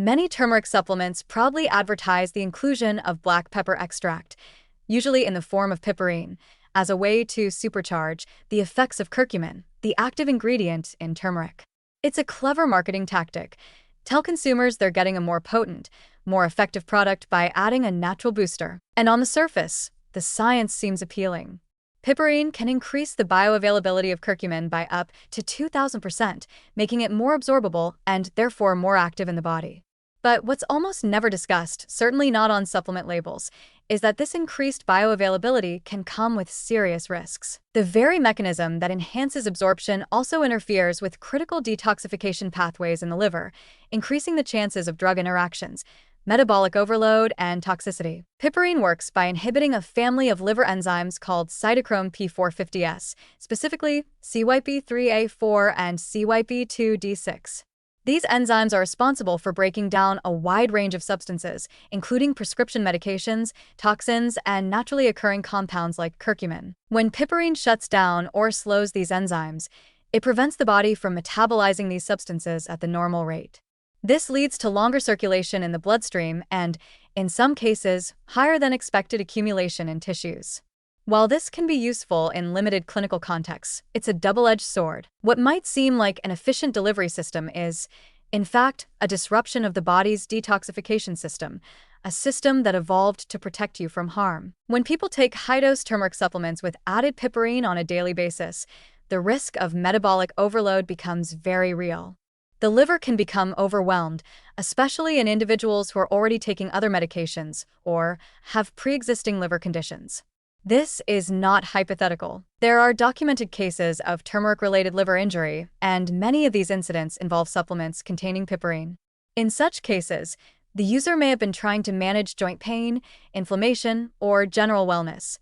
Many turmeric supplements proudly advertise the inclusion of black pepper extract, usually in the form of piperine, as a way to supercharge the effects of curcumin, the active ingredient in turmeric. It's a clever marketing tactic. Tell consumers they're getting a more potent, more effective product by adding a natural booster. And on the surface, the science seems appealing. Piperine can increase the bioavailability of curcumin by up to 2,000%, making it more absorbable and therefore more active in the body. But what's almost never discussed, certainly not on supplement labels, is that this increased bioavailability can come with serious risks. The very mechanism that enhances absorption also interferes with critical detoxification pathways in the liver, increasing the chances of drug interactions, metabolic overload, and toxicity. Piperine works by inhibiting a family of liver enzymes called cytochrome P450S, specifically CYP3A4 and CYP2D6. These enzymes are responsible for breaking down a wide range of substances, including prescription medications, toxins, and naturally occurring compounds like curcumin. When piperine shuts down or slows these enzymes, it prevents the body from metabolizing these substances at the normal rate. This leads to longer circulation in the bloodstream and, in some cases, higher than expected accumulation in tissues. While this can be useful in limited clinical contexts, it's a double-edged sword. What might seem like an efficient delivery system is, in fact, a disruption of the body's detoxification system, a system that evolved to protect you from harm. When people take high-dose turmeric supplements with added piperine on a daily basis, the risk of metabolic overload becomes very real. The liver can become overwhelmed, especially in individuals who are already taking other medications or have pre-existing liver conditions. This is not hypothetical. There are documented cases of turmeric-related liver injury, and many of these incidents involve supplements containing piperine. In such cases, the user may have been trying to manage joint pain, inflammation, or general wellness,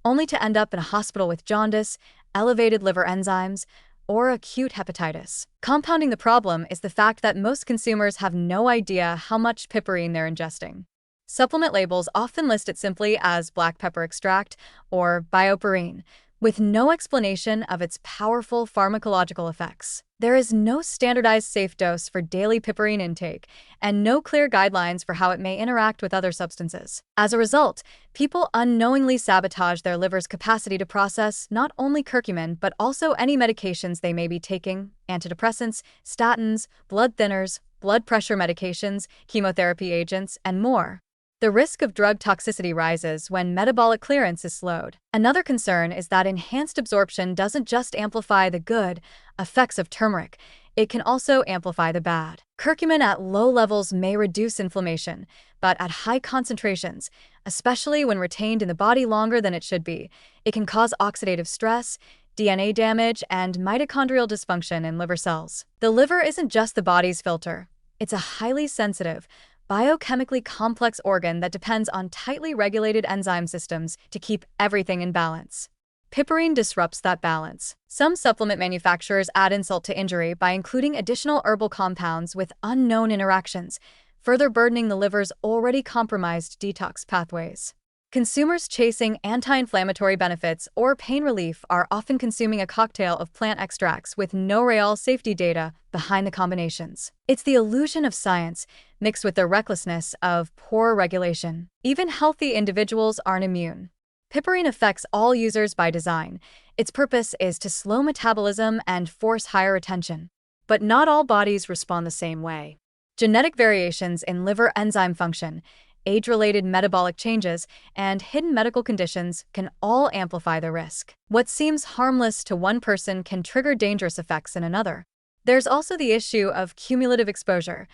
only to end up in a hospital with jaundice, elevated liver enzymes, or acute hepatitis. Compounding the problem is the fact that most consumers have no idea how much piperine they're ingesting. Supplement labels often list it simply as black pepper extract or bioperine, with no explanation of its powerful pharmacological effects. There is no standardized safe dose for daily piperine intake, and no clear guidelines for how it may interact with other substances. As a result, people unknowingly sabotage their liver's capacity to process not only curcumin but also any medications they may be taking: antidepressants, statins, blood thinners, blood pressure medications, chemotherapy agents, and more. The risk of drug toxicity rises when metabolic clearance is slowed. Another concern is that enhanced absorption doesn't just amplify the good effects of turmeric, it can also amplify the bad. Curcumin at low levels may reduce inflammation, but at high concentrations, especially when retained in the body longer than it should be, it can cause oxidative stress, DNA damage, and mitochondrial dysfunction in liver cells. The liver isn't just the body's filter. It's a highly sensitive, biochemically complex organ that depends on tightly regulated enzyme systems to keep everything in balance. Piperine disrupts that balance. Some supplement manufacturers add insult to injury by including additional herbal compounds with unknown interactions, further burdening the liver's already compromised detox pathways. Consumers chasing anti-inflammatory benefits or pain relief are often consuming a cocktail of plant extracts with no real safety data behind the combinations. It's the illusion of science mixed with the recklessness of poor regulation. Even healthy individuals aren't immune. Piperine affects all users by design. Its purpose is to slow metabolism and force higher retention. But not all bodies respond the same way. Genetic variations in liver enzyme function, age-related metabolic changes, and hidden medical conditions can all amplify the risk. What seems harmless to one person can trigger dangerous effects in another. There's also the issue of cumulative exposure.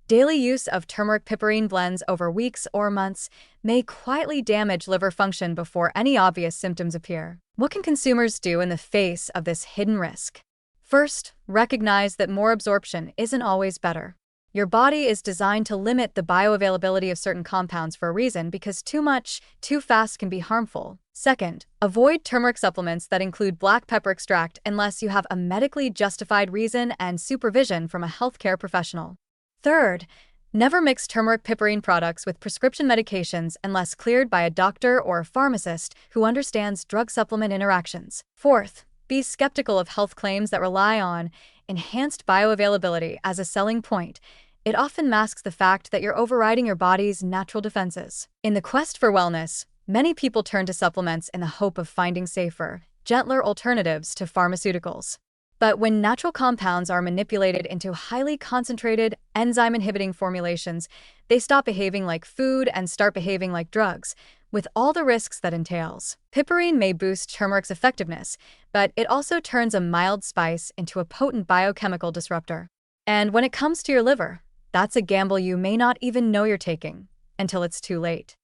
Daily use of turmeric piperine blends over weeks or months may quietly damage liver function before any obvious symptoms appear. What can consumers do in the face of this hidden risk? First, recognize that more absorption isn't always better. Your body is designed to limit the bioavailability of certain compounds for a reason, because too much, too fast can be harmful. Second, avoid turmeric supplements that include black pepper extract unless you have a medically justified reason and supervision from a healthcare professional. Third, never mix turmeric piperine products with prescription medications unless cleared by a doctor or a pharmacist who understands drug supplement interactions. Fourth, be skeptical of health claims that rely on enhanced bioavailability as a selling point. it often masks the fact that you're overriding your body's natural defenses. In the quest for wellness, many people turn to supplements in the hope of finding safer, gentler alternatives to pharmaceuticals. But when natural compounds are manipulated into highly concentrated, enzyme-inhibiting formulations, they stop behaving like food and start behaving like drugs, with all the risks that entails. Piperine may boost turmeric's effectiveness, but it also turns a mild spice into a potent biochemical disruptor. And when it comes to your liver, that's a gamble you may not even know you're taking until it's too late.